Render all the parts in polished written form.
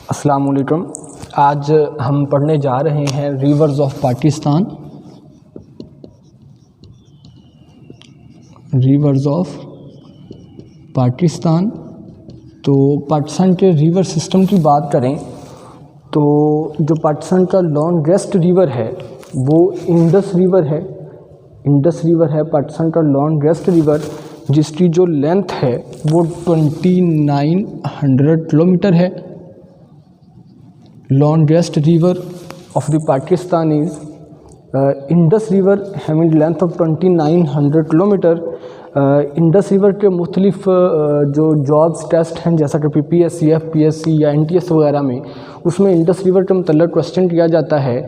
अस्सलाम वालेकुम। आज हम पढ़ने जा रहे हैं reverse of Pakistan. Reverse of Pakistan. तो पाकिस्तान के रिवर सिस्टम की बात करें तो जो पाकिस्तान का लॉन्गेस्ट रिवर है वो इंडस रिवर है। इंडस रिवर है पाकिस्तान का लॉन्गेस्ट रिवर, जिसकी जो लेंथ है वो 2900 किलोमीटर है। Longest river of the Pakistan is Indus river having length of 2900 kilometre. Indus river के मुख्तलिफ जो जॉब्स टेस्ट हैं जैसा कि PPSC, FPSC या NTS वगैरह में, उसमें इंडस रिवर के मतलब क्वेश्चन किया जाता है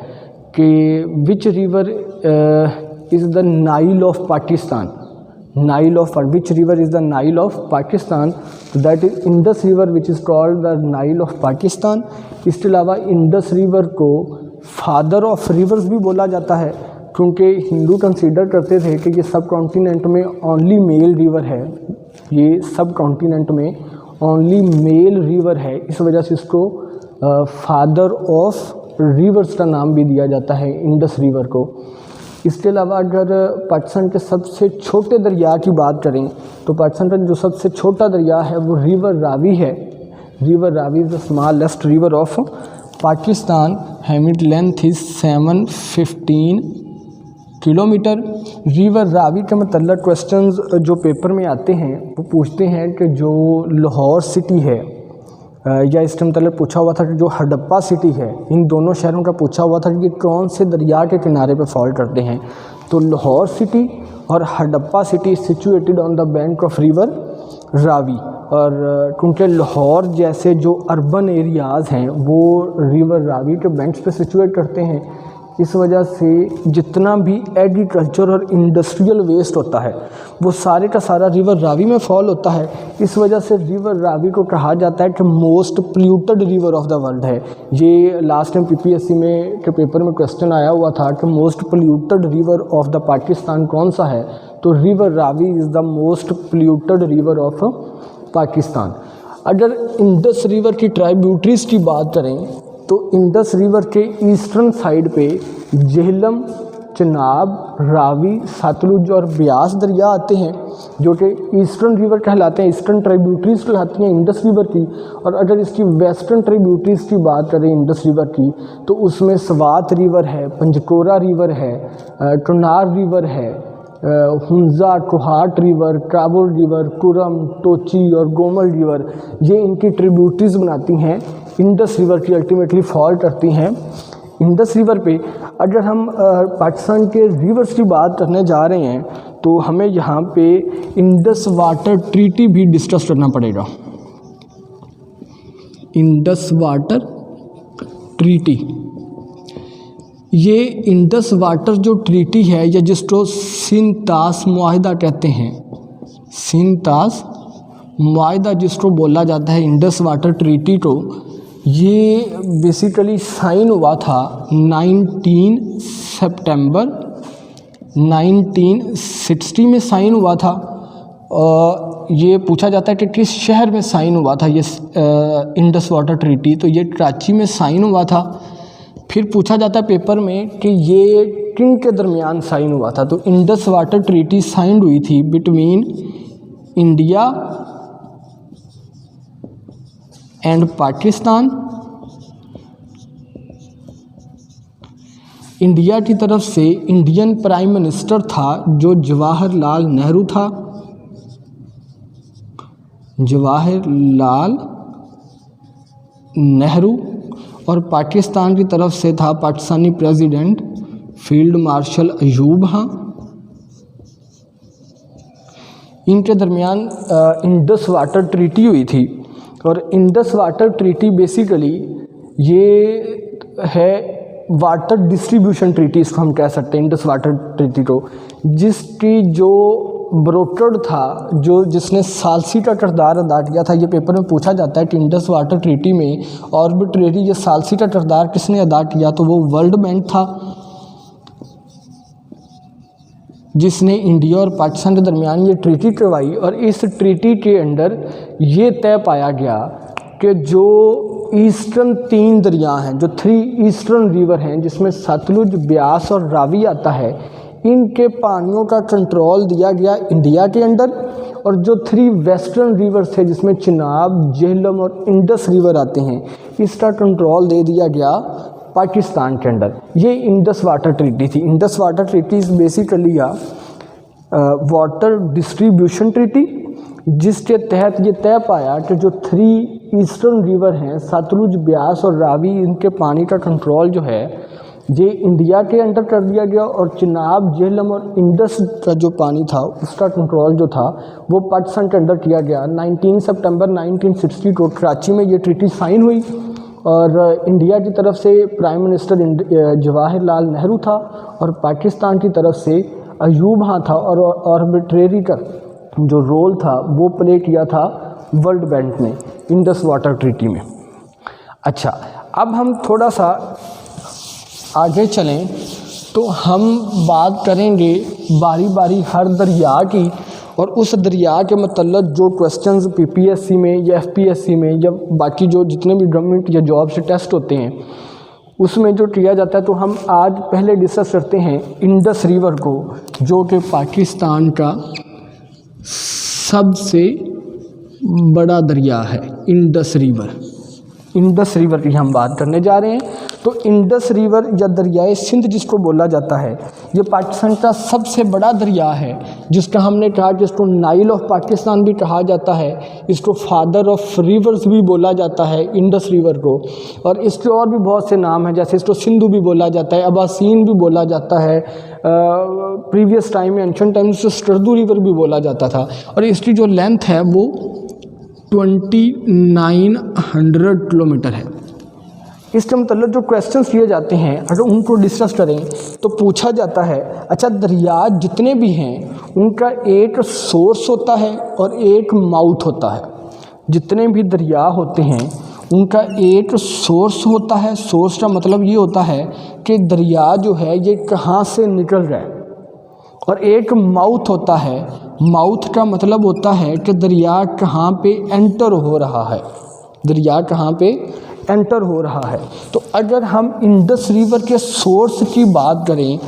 कि which river is the Nile of Pakistan. Nile of which river is the Nile of Pakistan, तो that is Indus river which is called the Nile of Pakistan. इसके अलावा इंडस रिवर को फादर ऑफ रिवर्स भी बोला जाता है, क्योंकि हिंदू कंसीडर करते थे कि ये सब कॉन्टिनेंट में ओनली मेल रिवर है। ये सब कॉन्टिनेंट में ओनली मेल रिवर है, इस वजह से इसको फादर ऑफ रिवर्स का नाम भी दिया जाता है इंडस रिवर को। इसके अलावा अगर पाकिस्तान के सबसे छोटे दरिया की बात करें तो पाकिस्तान का जो सबसे छोटा दरिया है वो रिवर रावी है। River Ravi is the smallest river of Pakistan, having length is 715 kilometre. River Ravi के मतलब क्वेश्चंस जो पेपर में आते हैं वो पूछते हैं कि जो लाहौर सिटी है या इसका मतलब पूछा हुआ था कि जो हडप्पा सिटी है, इन दोनों शहरों का पूछा हुआ था कि ये कौन से दरिया के किनारे पे फॉल करते हैं। तो लाहौर सिटी और Harappa city situated on the bank of river Ravi. और क्योंकि लाहौर जैसे जो अर्बन एरियाज़ हैं वो रिवर रावी के बैंक्स पे सिचुएट करते हैं, इस वजह से जितना भी एग्रीकल्चर और इंडस्ट्रियल वेस्ट होता है वो सारे का सारा रिवर रावी में फॉल होता है। इस वजह से रिवर रावी को कहा जाता है कि most polluted river of the world है। ये लास्ट टाइम PPSC में के पेपर में क्वेश्चन आया हुआ था कि most polluted river of the Pakistan कौन सा है, तो river Ravi is the most polluted river of Pakistan. अगर इंडस रिवर की ट्राइब्यूटरीज़ की बात करें तो इंडस रिवर के ईस्टर्न साइड पे झेलम, चनाब, रावी, सतलुज और ब्यास दरिया आते हैं, जो कि ईस्टर्न रिवर कहलाते हैं, ईस्टर्न ट्राइब्यूटरीज़ कहलाती हैं इंडस रिवर की। और अगर इसकी वेस्टर्न ट्राइब्यूटरीज़ की बात करें इंडस रिवर की तो उसमें स्वात रिवर है, पंजकोरा रिवर है, टुनार रिवर है, हुंजा, कोहाट रिवर, काबुल रिवर, कुरम, टोची और गोमल रिवर, ये इनकी ट्रिब्यूटरीज़ बनाती हैं इंडस रिवर की, अल्टीमेटली फॉल करती हैं इंडस रिवर पे। अगर हम पाकिस्तान के रिवर्स की बात करने जा रहे हैं तो हमें यहाँ पे इंडस वाटर ट्रीटी भी डिस्कस करना पड़ेगा। इंडस वाटर ट्रीटी, ये इंडस वाटर जो ट्रीटी है या जिसको सिंतास मुआहिदा कहते हैं, सिंतास मुआहिदा जिसको बोला जाता है इंडस वाटर ट्रीटी को, ये बेसिकली साइन हुआ था 19 सितंबर 1960 में साइन हुआ था। ये पूछा जाता है कि किस शहर में साइन हुआ था ये इंडस वाटर ट्रीटी, तो ये कराची में साइन हुआ था। फिर पूछा जाता है पेपर में कि ये किन के दरमियान साइन हुआ था, तो इंडस वाटर ट्रीटी साइन हुई थी between India and Pakistan. India की तरफ से इंडियन प्राइम मिनिस्टर था जो जवाहरलाल नेहरू था, जवाहरलाल नेहरू। और पाकिस्तान की तरफ से था Pakistani president field marshal Ayub Khan. इनके दरमियान इंडस वाटर ट्रीटी हुई थी। और इंडस वाटर ट्रीटी बेसिकली ये है वाटर डिस्ट्रीब्यूशन ट्रीटी, इसको हम कह सकते हैं इंडस वाटर ट्रीटी को, जिसकी जो ब्रोकर था, जो जिसने सालसी का किरदार अदा किया था, ये पेपर में पूछा जाता है कि इंडस वाटर ट्रीटी में आर्बिट्रेरी ये सालसी का किरदार किसने अदा किया, तो वो वर्ल्ड बैंक था, जिसने इंडिया और पाकिस्तान के दरमियान ये ट्रीटी करवाई। और इस ट्रीटी के अंदर ये तय पाया गया कि जो ईस्टर्न 3 दरिया हैं, जो 3 ईस्टर्न रिवर हैं, जिसमें सतलुज, ब्यास और रावी आता है, इनके पानियों का कंट्रोल दिया गया इंडिया के अंडर। और जो 3 वेस्टर्न रिवर्स थे, जिसमें चिनाब, झेलम और इंडस रिवर आते हैं, इसका कंट्रोल दे दिया गया पाकिस्तान के अंडर। ये इंडस वाटर ट्रीटी थी। Indus water treaty is basically water distribution treaty, जिसके तहत ये तय पाया कि जो 3 ईस्टर्न रिवर हैं, सतलुज, ब्यास और रावी, इनके पानी का कंट्रोल जो है ये इंडिया के अंडर कर दिया गया। और चिनाब, झेलम और इंडस का जो पानी था, उसका कंट्रोल जो था वो पाकिस्तान के अंडर किया गया। 19 सितंबर 1960 को कराची में ये ट्रीटी साइन हुई और इंडिया की तरफ से प्राइम मिनिस्टर जवाहरलाल नेहरू था और पाकिस्तान की तरफ से अयूब खां था। और आर्बिट्रेरी का जो रोल था वो प्ले किया था वर्ल्ड बैंक ने इंडस वाटर ट्रीटी में। अच्छा, अब हम थोड़ा सा आगे चलें तो हम बात करेंगे बारी बारी हर दरिया की, और उस दरिया के मतलब जो क्वेश्चंस पीपीएससी में या एफपीएससी में या बाकी जो जितने भी गवर्नमेंट या जॉब से टेस्ट होते हैं उसमें जो किया जाता है। तो हम आज पहले डिस्कस करते हैं इंडस रिवर को, जो कि पाकिस्तान का सबसे बड़ा दरिया है। इंडस रिवर की हम बात करने जा रहे हैं। तो इंडस रिवर या दरियाए सिंध जिसको बोला जाता है, ये पाकिस्तान का सबसे बड़ा दरिया है, जिसका हमने कहा कि इसको नाइल ऑफ पाकिस्तान भी कहा जाता है, इसको फादर ऑफ रिवर्स भी बोला जाता है इंडस रिवर को। और इसके और भी बहुत से नाम हैं, जैसे इसको सिंधु भी बोला जाता है, अबासीन भी बोला जाता है, प्रीवियस टाइम में एंशिएंट टाइम से स्टर्दू रिवर भी बोला जाता था। और इसकी जो लेंथ है वो 2900 किलोमीटर है। इसके मतलब जो क्वेश्चंस किए जाते हैं अगर उनको डिस्कस करें तो पूछा जाता है, अच्छा दरिया जितने भी हैं उनका एक सोर्स होता है और एक माउथ होता है। जितने भी दरिया होते हैं उनका एक सोर्स होता है। सोर्स का मतलब ये होता है कि दरिया जो है ये कहाँ से निकल रहा है, और एक माउथ होता है। माउथ का मतलब होता है कि दरिया कहाँ पे एंटर हो रहा है, दरिया कहाँ पे एंटर हो रहा है। तो अगर हम इंडस रिवर के सोर्स की बात करें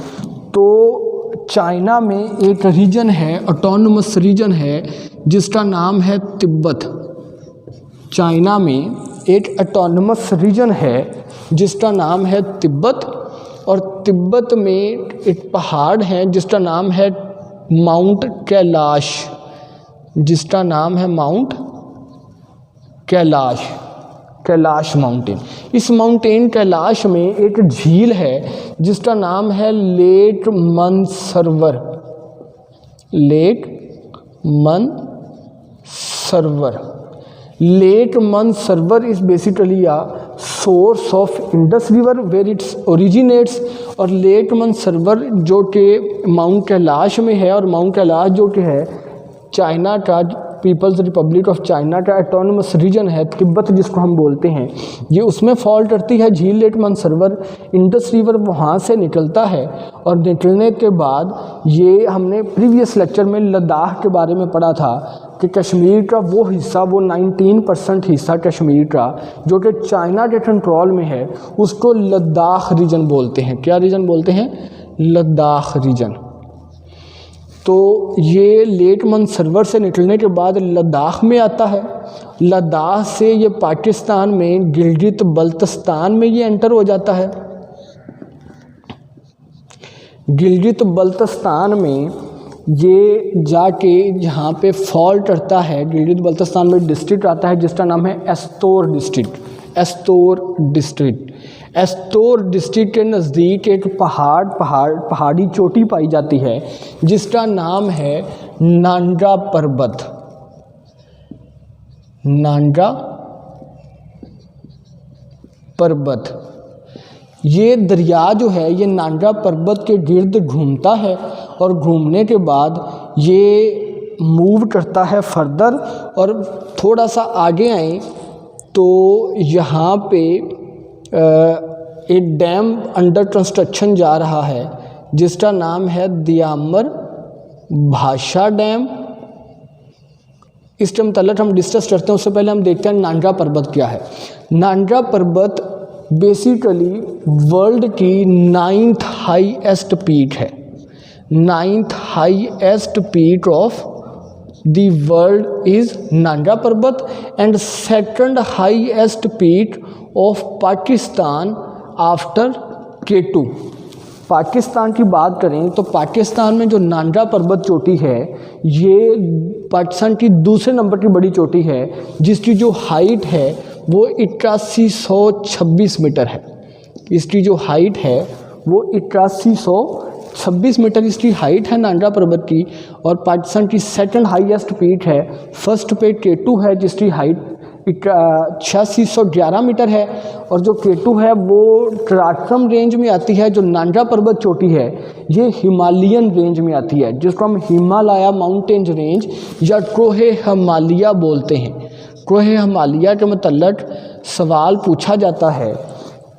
तो चाइना में एक रीजन है, ऑटोनोमस रीजन है, जिसका नाम है तिब्बत। चाइना में एक ऑटोनोमस रीजन है जिसका नाम है तिब्बत, और तिब्बत में एक पहाड़ है जिसका नाम है माउंट कैलाश, जिसका नाम है माउंट कैलाश, कैलाश माउंटेन। इस माउंटेन कैलाश में एक झील है जिसका नाम है lake Mansarovar, lake Mansarovar. Lake Mansarovar is basically a source of Indus river where its originates. और लेक मनसरोवर जो कि माउंट कैलाश में है, और माउंट कैलाश जो कि है चाइना का, पीपल्स रिपब्लिक ऑफ चाइना का ऑटोनोमस रीजन है, तिब्बत जिसको हम बोलते हैं, ये उसमें फॉल करती है झील लेक मनसरोवर। इंडस रिवर वहाँ से निकलता है, और निकलने के बाद ये हमने प्रीवियस लेक्चर में लद्दाख के बारे में पढ़ा था कि कश्मीर का वो हिस्सा, वो 19% हिस्सा कश्मीर का जो कि चाइना के कंट्रोल में है, उसको लद्दाख रीजन बोलते हैं। क्या रीजन बोलते हैं? लद्दाख रीजन। तो ये लेक मनसरोवर से निकलने के बाद लद्दाख में आता है। लद्दाख से ये पाकिस्तान में गिलगित बल्तिस्तान में ये एंटर हो जाता है। गिलगित बल्तिस्तान में ये जाके जहाँ पे फॉल करता है, गिलगित बल्तिस्तान में डिस्ट्रिक्ट आता है जिसका नाम है एस्तोर डिस्ट्रिक्ट। एस्तोर डिस्ट्रिक्ट के नज़दीक एक पहाड़ी चोटी पाई जाती है जिसका नाम है नांगा पर्वत। नांगा पर्वत। ये दरिया जो है ये नांगा पर्वत के गिर्द घूमता है, और घूमने के बाद ये मूव करता है फर्दर। और थोड़ा सा आगे आए तो यहाँ पे एक डैम अंडर कंस्ट्रक्शन जा रहा है जिसका नाम है दियामर भाषा डैम। इस टाइम तलत हम डिस्कस करते हैं उससे पहले हम देखते हैं नांद्रा पर्वत क्या है। नांद्रा पर्वत बेसिकली वर्ल्ड की 9th हाईएस्ट पीक है। 9th highest peak of the world is नांद्रा Parbat and 2nd highest peak of Pakistan after K2। Pakistan की बात करें तो पाकिस्तान में जो नांद्रा पर्वत चोटी है ये पाकिस्तान की दूसरे नंबर की बड़ी चोटी है, जिसकी जो हाइट है वो 8126 मीटर है। इसकी जो हाइट है वो 8126 मीटर इसकी हाइट है नांद्रा पर्वत की। और पाकिस्तान की 2nd हाईएस्ट पीक है। फर्स्ट पे K2 है जिसकी हाइट 8611 मीटर है। और जो K2 है वो ट्राटम रेंज में आती है। जो नांद्रा पर्वत चोटी है ये हिमालयन रेंज में आती है, जिसको हम हिमालय माउंटेन रेंज या कोहे हिमालय बोलते हैं। कोहे हिमालय के मतलब सवाल पूछा जाता है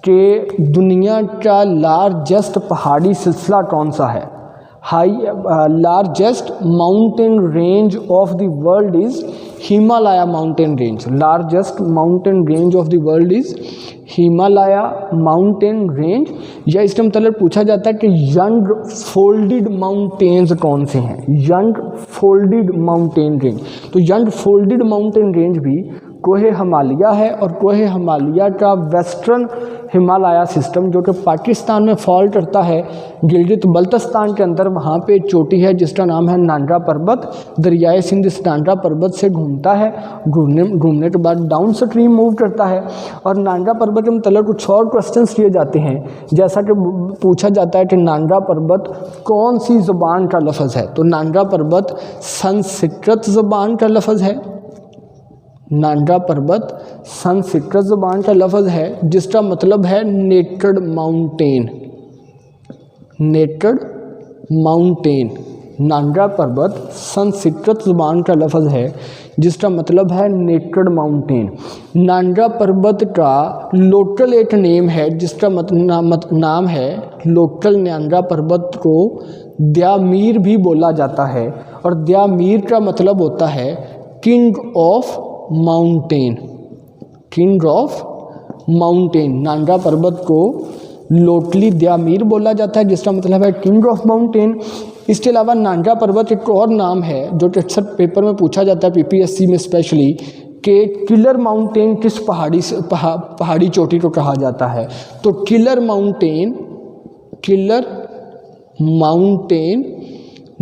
कि दुनिया का लार्जेस्ट पहाड़ी सिलसिला कौन सा है। Largest mountain range of the world is Himalaya mountain range. Largest mountain range of the world is Himalaya mountain range. या इसका मतलब पूछा जाता है कि यंग फोल्डेड माउंटेन्स कौन से हैं। यंग फोल्डेड माउंटेन रेंज, तो यंग फोल्डेड माउंटेन रेंज भी कोहे हिमालय है। और कोहे हिमालय का वेस्टर्न हिमालय सिस्टम जो कि पाकिस्तान में फॉल करता है गिलगित बल्तिस्तान के अंदर, वहाँ पे एक चोटी है जिसका नाम है नांद्रा पर्वत। दरियाए सिंध इस नांद्रा पर्वत से घूमता है, घूमने के बाद डाउन स्ट्रीम मूव करता है। और नांद्रा पर्वत के मतलब कुछ और क्वेश्चंस किए जाते हैं, जैसा कि पूछा जाता है कि नांद्रा पर्वत कौन सी ज़ुबान का लफ्ज़ है। तो नांद्रा पर्वत संस्कृत ज़ुबान का लफ्ज़ है। नांद्रा पर्वत संस्कृत ज़ुबान का लफ्ज़ है जिसका मतलब है नेकेड माउंटेन। Naked mountain. नांद्रा पर्वत संस्कृत ज़ुबान का लफ्ज़ है जिसका मतलब है नेकेड माउंटेन। नांद्रा पर्वत का लोकल एक नेम है जिसका नाम है लोकल नांद्रा पर्वत को द्यामीर भी बोला जाता है। और द्यामीर का मतलब होता है king of mountain. King of mountain. नांद्रा पर्वत को लोटली द्यामीर बोला जाता है जिसका मतलब है किंग ऑफ माउंटेन। इसके अलावा नांद्रा पर्वत एक और नाम है जो अक्सर पेपर में पूछा जाता है PPSC में स्पेशली, कि किलर माउंटेन किस पहाड़ी चोटी को कहा जाता है। तो किलर माउंटेन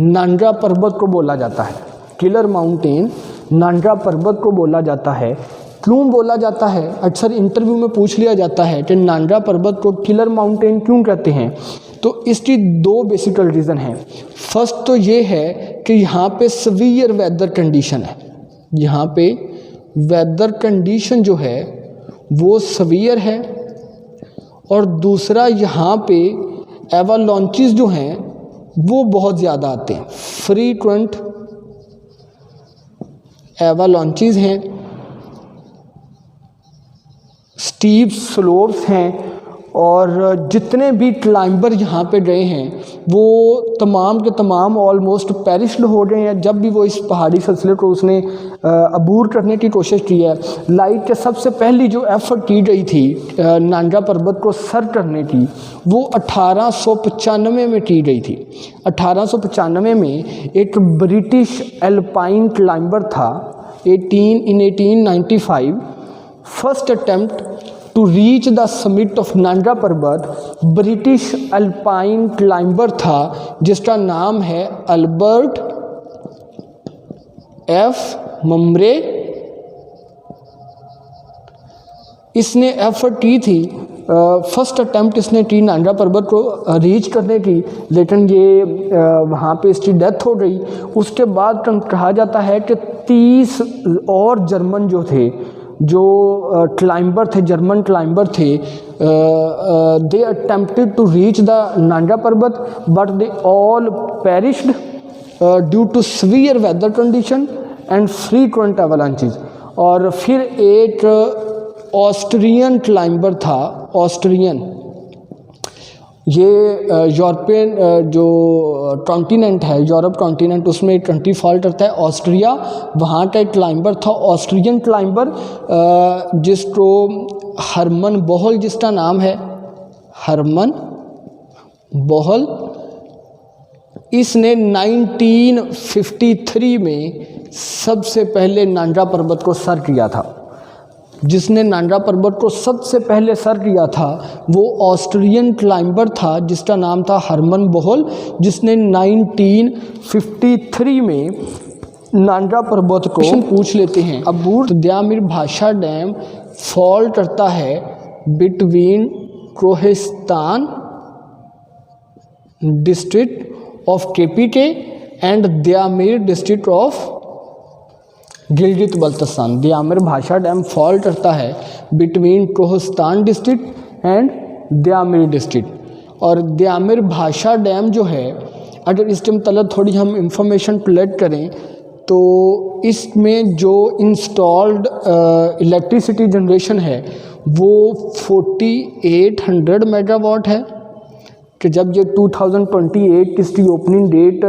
नांद्रा पर्वत को बोला जाता है। किलर माउंटेन नांद्रा पर्वत को बोला जाता है। क्यों बोला जाता है, अक्सर इंटरव्यू में पूछ लिया जाता है कि नांद्रा पर्वत को किलर माउंटेन क्यों कहते हैं। तो इसकी दो बेसिकल रीज़न हैं। फर्स्ट तो ये है कि यहाँ पे सवियर वेदर कंडीशन है। यहाँ पे वेदर कंडीशन जो है वो सवियर है। और दूसरा यहाँ पे एवालांचेस जो हैं वो बहुत ज़्यादा आते हैं। फ्रीक्वेंट एवालांचेस हैं, स्टीप स्लोप्स हैं। और जितने भी क्लाइंबर यहाँ पे गए हैं वो तमाम के तमाम ऑलमोस्ट पेरिश्ड हो गए हैं जब भी वो इस पहाड़ी सिलसिले को उसने अबूर करने की कोशिश की है। लाइट के सबसे पहली जो एफर्ट की गई थी नांद्रा पर्वत को सर करने की वो 1895 में की गई थी। 1895 में एक ब्रिटिश एल्पाइन क्लाइंबर था। 1895 first attempt to reach the summit of नांद्रा पर्वत ब्रिटिश अल्पाइन क्लाइंबर था जिसका नाम है अल्बर्ट एफ मम्रे। इसने एफर्ट की थी, फर्स्ट अटेम्प्ट इसने की नांद्रा पर्वत को रीच करने की, लेकिन ये वहाँ पे इसकी डेथ हो गई। उसके बाद कहा जाता है कि 30 और जर्मन जो थे, जो क्लाइंबर थे, जर्मन क्लाइंबर थे, they attempted to reach the नांद्रा Parbat but they all perished due to severe weather condition and frequent avalanches. और फिर एक ऑस्ट्रियन क्लाइंबर था, ये यूरोपियन जो कॉन्टिनेंट है, यूरोप कॉन्टिनेंट, उसमें एक कंट्री फॉल करता है ऑस्ट्रिया। वहाँ का एक क्लाइंबर था ऑस्ट्रियन क्लाइंबर, जिसको हरमन बोहल, जिसका नाम है हरमन बोहल। इसने 1953 में सबसे पहले नांगा पर्वत को सर किया था। जिसने नांगा पर्वत को सबसे पहले सर किया था वो ऑस्ट्रियन क्लाइंबर था जिसका नाम था हरमन बोहल, जिसने 1953 में नांगा पर्वत को पूछ लेते हैं। अबूर द्यामिर भाषा डैम फॉल करता है between Kohistan district of KPK and Diamer district of Gilgit Baltistan. Diamer Bhasha dam fall करता है between Kohistan district and Diamer district. और द्यामिर भाषा डैम जो है, अगर इसके मतलब थोड़ी हम इंफॉर्मेशन कलेक्ट करें तो इसमें जो इंस्टॉल्ड इलेक्ट्रिसिटी जनरेशन है वो 4800 मेगावाट है। कि जब ये 2028 इसकी ओपनिंग डेट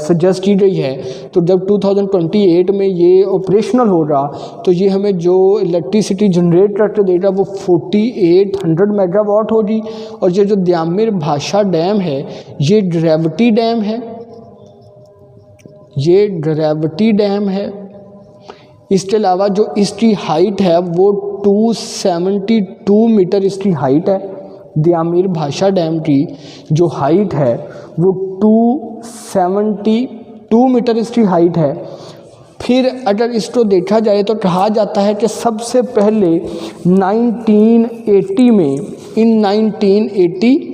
सजेस्ट की गई है, तो जब 2028 में ये ऑपरेशनल होगा तो ये हमें जो इलेक्ट्रिसिटी जनरेट करके देगा वो 4800 मेगावाट होगी। और ये जो द्यामिर भाषा डैम है ये ग्रेविटी डैम है, ये ग्रेविटी डैम है। इसके अलावा जो इसकी हाइट है वो 272 मीटर इसकी हाइट है। द्यामिर भाषा डैम की जो हाइट है वो 272 मीटर इसकी हाइट है। फिर अगर इसको देखा जाए तो कहा जाता है कि सबसे पहले 1980 में, इन 1980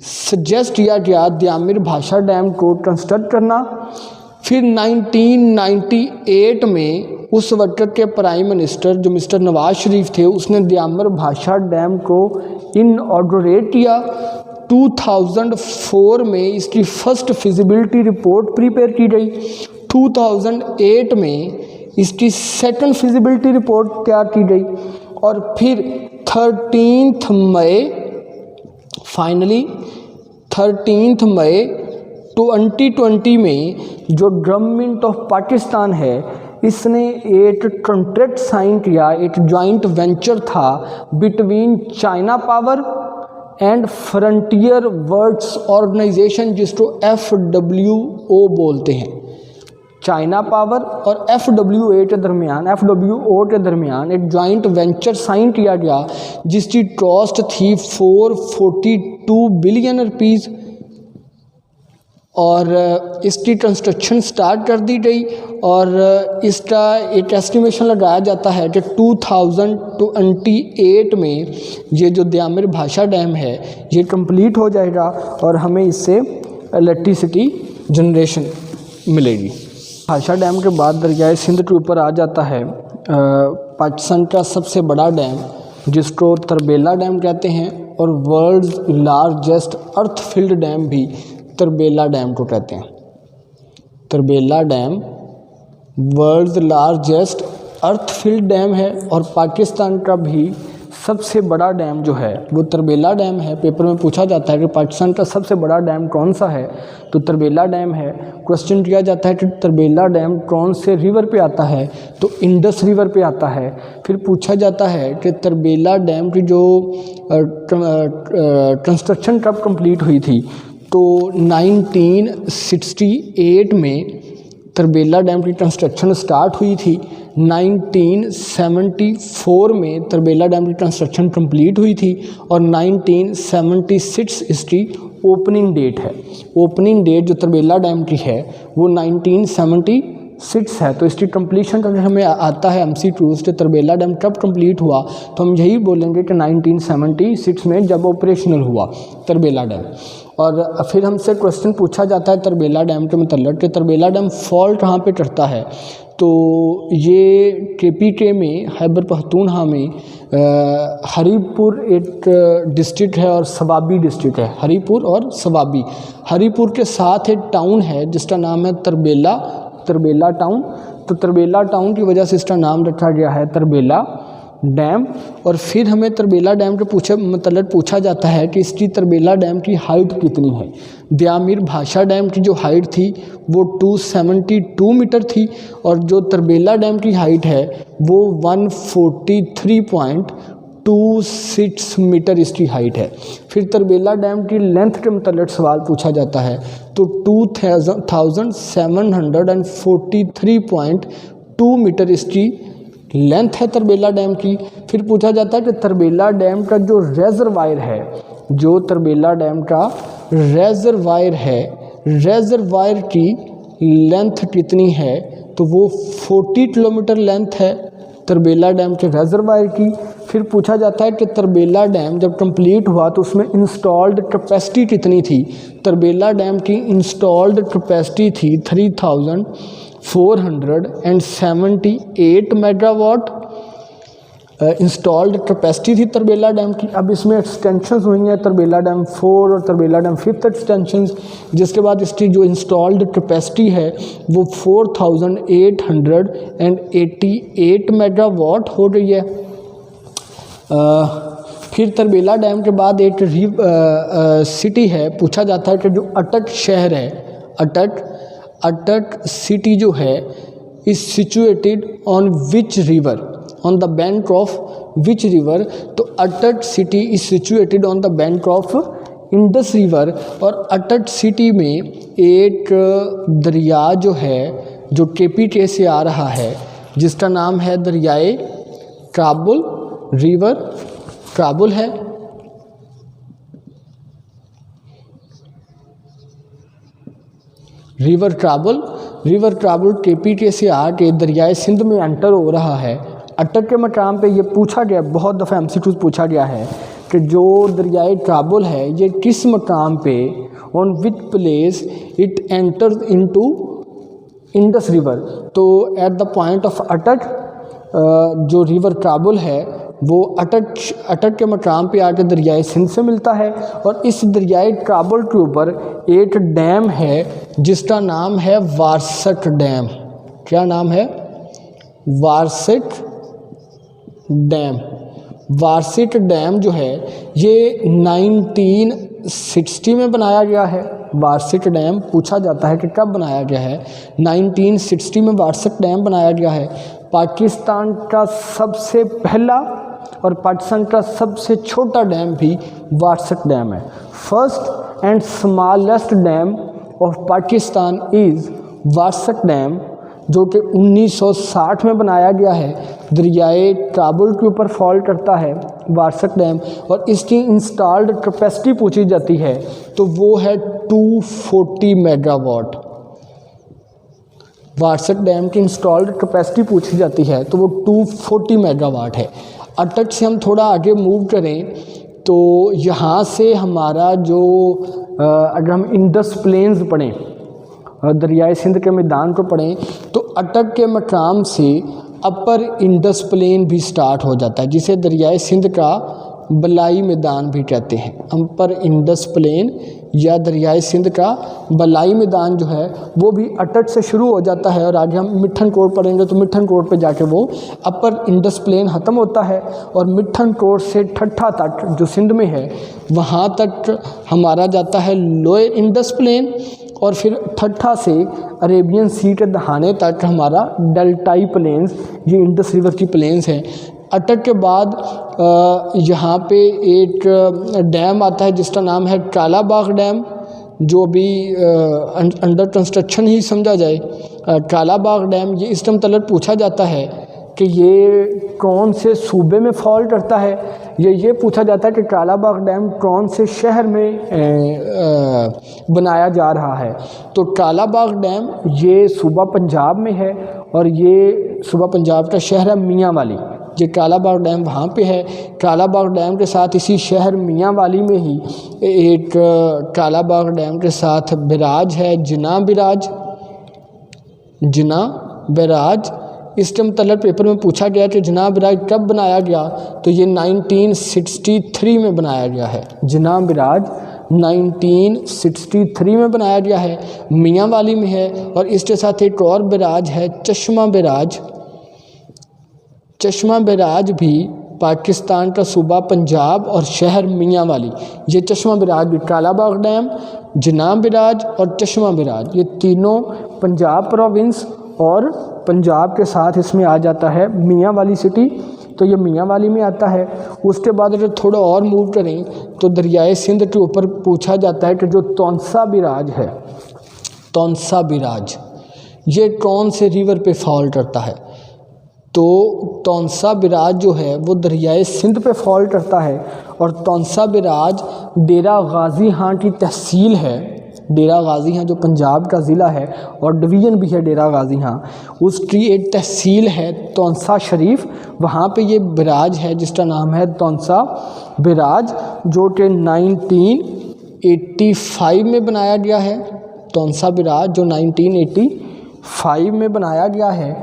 सजेस्ट किया गया द्यामिर भाषा डैम को कंस्ट्रक्ट करना। फिर 1998 में उस वक्त के प्राइम मिनिस्टर जो मिस्टर नवाज शरीफ थे, उसने द्यामिर भाषा डैम को इनऑगरेट किया। 2004 में इसकी फर्स्ट फिजिबिलिटी रिपोर्ट प्रिपेयर की गई। 2008 में इसकी सेकंड फिजिबिलिटी रिपोर्ट तैयार की गई। और फिर 13 मई, फाइनली 13 मई 2020 में जो गवर्नमेंट ऑफ पाकिस्तान है इसने एक कॉन्ट्रैक्ट साइन किया, एक जॉइंट वेंचर था between China power and frontier worlds organization, जिसको FWO बोलते हैं। चाइना पावर और FWO के दरमियान एक जॉइंट वेंचर साइन किया गया जिसकी कॉस्ट थी 442 बिलियन रुपीज़। और इसकी कंस्ट्रक्शन स्टार्ट कर दी गई और इसका एक एस्टिमेशन लगाया जाता है कि 2028 में ये जो द्यामिर भाषा डैम है ये कंप्लीट हो जाएगा और हमें इससे इलेक्ट्रिसिटी जनरेशन मिलेगी। भाषा डैम के बाद दरियाए सिंध के ऊपर आ जाता है पाकिस्तान का सबसे बड़ा डैम, जिसको तरबेला डैम कहते हैं, और वर्ल्ड्स लार्जेस्ट अर्थ फिल्ड डैम भी तरबेला डैम को कहते हैं। तरबेला डैम वर्ल्ड लार्जेस्ट अर्थ फिल्ड डैम है और पाकिस्तान का भी सबसे बड़ा डैम जो है वो तरबेला डैम है। पेपर में पूछा जाता है कि पाकिस्तान का सबसे बड़ा डैम कौन सा है, तो तरबेला डैम है। क्वेश्चन किया जाता है कि तरबेला डैम कौन से रिवर पे आता है, तो इंडस रिवर पे आता है। फिर पूछा जाता है कि तरबेला डैम की जो कंस्ट्रक्शन कब कंप्लीट हुई थी, तो 1968 में तरबेला डैम की कंस्ट्रक्शन स्टार्ट हुई थी। 1974 में तरबेला डैम की कंस्ट्रक्शन कंप्लीट हुई थी और 1976 इसकी ओपनिंग डेट है। ओपनिंग डेट जो तरबेला डैम की है वो 1976 है। तो इसकी कंप्लीशन का अगर हमें आता है MCQs के तरबेला डैम कब कंप्लीट हुआ, तो हम यही बोलेंगे कि 1976 में जब ऑपरेशनल हुआ तरबेला डैम। और फिर हमसे क्वेश्चन पूछा जाता है तरबेला डैम के मतलब कि तरबेला डैम फॉल कहाँ पे करता है, तो ये KPK में खैबर पख्तूनख्वा में हरीपुर एक डिस्ट्रिक्ट है और सवाबी डिस्ट्रिक्ट है। हरीपुर और सवाबी, हरीपुर के साथ एक टाउन है जिसका नाम है तरबेला टाउन। तो तरबेला टाउन की वजह से इसका नाम रखा गया है तरबेला डैम। और फिर हमें तरबेला डैम के मतलब पूछा जाता है कि इसकी तरबेला डैम की हाइट कितनी है। ब्यामीर भाषा डैम की जो हाइट थी वो 272 मीटर थी और जो तरबेला डैम की हाइट है वो 143.26 मीटर इसकी हाइट है। फिर तरबेला डैम की लेंथ के मतलब सवाल पूछा जाता है तो 2743.2 मीटर इसकी लेंथ है तरबेला डैम की। फिर पूछा जाता है कि तरबेला डैम का जो रेजरवायर है, जो तरबेला डैम का रेजरवायर है, रेजरवायर की लेंथ कितनी है, तो वो 40 किलोमीटर लेंथ है तरबेला डैम के रेजरवायर की। फिर पूछा जाता है कि तरबेला डैम जब कंप्लीट हुआ तो उसमें इंस्टॉल्ड कैपेसिटी कितनी थी। तरबेला डैम की इंस्टॉल्ड कैपेसिटी थी 3478 मेगावाट इंस्टॉल्ड कैपेसिटी थी तरबेला डैम की। अब इसमें एक्सटेंशंस हुई हैं, तरबेला डैम 4 और तरबेला डैम 5th एक्सटेंशंस, जिसके बाद इसकी जो इंस्टॉल्ड कैपेसिटी है वो 4888 मेगावाट हो गई है। फिर तरबेला डैम के बाद एक सिटी है, पूछा जाता है कि जो अटक शहर है, अटक सिटी जो है is situated on which river, on the bank of which river. तो अटक city is situated on the bank of Indus river. और अटक सिटी में एक दरिया जो है जो KPK से आ रहा है जिसका नाम है दरियाए काबुल, रिवर काबुल है। रिवर काबुल KPK से आके दरियाए सिंध में एंटर हो रहा है। अटक के मकाम पे ये पूछा गया, बहुत दफ़ा MCQs पूछा गया है कि जो दरियाए काबुल है ये किस मकाम पे, on which place it enters into Indus river. तो एट द पॉइंट ऑफ अटक जो रिवर काबुल है वो अटक के मकाम पे आकर दरियाए सिंध से मिलता है। और इस दरियाए काबुल के ऊपर एक डैम है जिसका नाम है वारसट डैम। क्या नाम है? वारसट डैम। वारसट डैम जो है ये 1960 में बनाया गया है। वारसट डैम पूछा जाता है कि कब बनाया गया है। 1960 में वारसट डैम बनाया गया है। पाकिस्तान का सबसे पहला और पाकिस्तान का सबसे छोटा डैम भी वारसट डैम है। First and smallest dam of Pakistan is Warsak dam, जो कि 1960 में बनाया गया है। दरियाए काबुल के ऊपर फॉल करता है वारसट डैम। और इसकी इंस्टॉल्ड कैपेसिटी पूछी जाती है तो वो है 240 मेगावाट। वारसट डैम की इंस्टॉल्ड कैपेसिटी पूछी जाती है तो वो 240 मेगावाट है। अटक से हम थोड़ा आगे मूव करें तो यहाँ से हमारा जो अगर हम इंडस प्लेन्स पढ़ें, दरियाए सिंध के मैदान को पढ़ें, तो अटक के मकाम से अपर इंडस प्लेन भी स्टार्ट हो जाता है, जिसे दरियाए सिंध का बलाई मैदान भी कहते हैं। अपर इंडस प्लेन या दरियाए सिंध का बलाई मैदान जो है वो भी अटक से शुरू हो जाता है। और आगे हम मिठन कोट पढ़ेंगे तो मिठन कोट पे जाके वो अपर इंडस प्लेन ख़त्म होता है। और मिठन कोट से ठट्ठा तक जो सिंध में है वहाँ तक हमारा जाता है लोअर इंडस प्लेन। और फिर ठट्ठा से अरेबियन सी के दहाने तक हमारा डेल्टाई प्लेन्स, ये इंडस रिवर की प्लेन्स हैं। अटक के बाद यहाँ पे एक डैम आता है जिसका नाम है कालाबाग डैम, जो अभी अंडर कंस्ट्रक्शन ही समझा जाए। कालाबाग डैम ये इस टाइम तलत पूछा जाता है कि ये कौन से सूबे में फॉल करता है। ये पूछा जाता है कि कालाबाग डैम कौन से शहर में बनाया जा रहा है। तो कालाबाग डैम ये सूबा पंजाब में है और ये सूबा पंजाब का शहर है मियाँ वाली। ये कालाबाग डैम वहाँ पे है। कालाबाग डैम के साथ इसी शहर मियाँ वाली में ही एक कालाबाग डैम के साथ बिराज है, जिना बिराज। इस टाइम तलत पेपर में पूछा गया कि जिना बिराज कब बनाया गया, तो ये 1963 में बनाया गया है। जिना बिराज 1963 में बनाया गया है, मियाँ वाली में है। और इसके साथ एक और बिराज है, चश्मा बिराज। चश्मा बैराज भी पाकिस्तान का सूबा पंजाब और शहर मियांवाली, ये चश्मा बैराज भी, कालाबाग डैम, जनाब बैराज और चश्मा बैराज, ये तीनों पंजाब प्रोविंस और पंजाब के साथ इसमें आ जाता है मियांवाली सिटी, तो ये मियांवाली में आता है। उसके बाद अगर थोड़ा और मूव करें तो दरियाए सिंध के ऊपर पूछा जाता है कि जो तौंसा बैराज है, तौंसा बैराज ये कौन से रिवर पे फॉल करता है, तो तौंसा बैराज जो है वो दरियाए सिंध पे फॉल करता है। और तौंसा बैराज डेरा गाजी हाँ की तहसील है, डेरा गाजी हाँ जो पंजाब का ज़िला है और डिवीज़न भी है डेरा गाजी हाँ, उसकी एक तहसील है तौंसा शरीफ, वहाँ पे ये बैराज है जिसका नाम है तौंसा बैराज, जो कि 1985 में बनाया गया है। तौंसा बैराज जो 1985 में बनाया गया है।